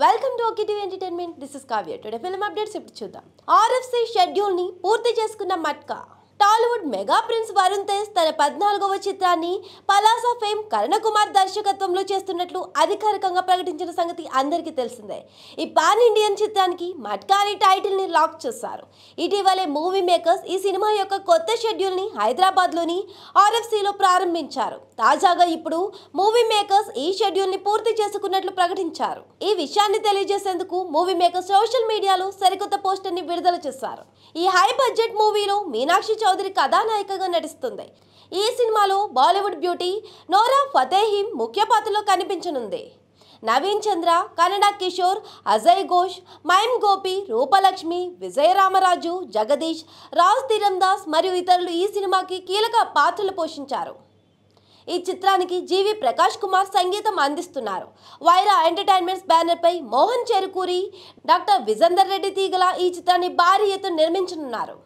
Welcome to okay TV entertainment. This is Kavya. Today film updates ఇప్పుడు చూద్దాం. RFC schedule ని పూర్తి చేసుకున్న మట్కా. టాలీవుడ్ మెగా ప్రిన్స్ వరుణ్ తేజ్ తన 14వ చిత్రాన్ని పలాసా ఫేమ్ కరణ్ కుమార్ దర్శకత్వంలో చేస్తున్నట్లు అధికారికంగా ప్రకటించిన సంగతి అందరికీ తెలిసిందే. ఈ పాన్ ఇండియన్ చిత్రానికి మట్కా అనే టైటిల్ ని లాక్ చేశారు. ఇటీవలే మూవీ మేకర్స్ ఈ సినిమా యొక్క కొత్త షెడ్యూల్ ని హైదరాబాద్ లోని ఆర్ఎఫ్సిలో ప్రారంభించారు. తాజాగా ఇప్పుడు మూవీ మేకర్స్ ఈ షెడ్యూల్ ని పూర్తి చేసుకున్నట్లు ప్రకటించారు. ఈ విషయాన్ని తెలియజేసేందుకు మూవీ మేకర్స్ సోషల్ మీడియాలో సరికొత్త పోస్టర్ ని విడుదల చేశారు. ఈ హై బడ్జెట్ మూవీలో మీనాక్షి చౌదరి కథానాయికగా నటిస్తుంది. ఈ సినిమాలో బాలీవుడ్ బ్యూటీ నోరా ఫతేహి ముఖ్య పాత్రలో కనిపించనుంది. నవీన్ చంద్ర, కన్నడ కిషోర్, అజయ్ ఘోష్, మైమ్ గోపి, రూపలక్ష్మి, విజయ రామరాజు, జగదీష్, రాజ్ తీరందాస్ మరియు ఇతరులు ఈ సినిమాకి కీలక పాత్రలు పోషించారు. ఈ చిత్రానికి జీవి ప్రకాష్ కుమార్ సంగీతం అందిస్తున్నారు. వైరా ఎంటర్టైన్మెంట్స్ బ్యానర్ పై మోహన్ చెరుకూరి, డాక్టర్ విజేందర్ రెడ్డి తీగల ఈ చిత్రాన్ని భారీ ఎత్తున నిర్మించనున్నారు.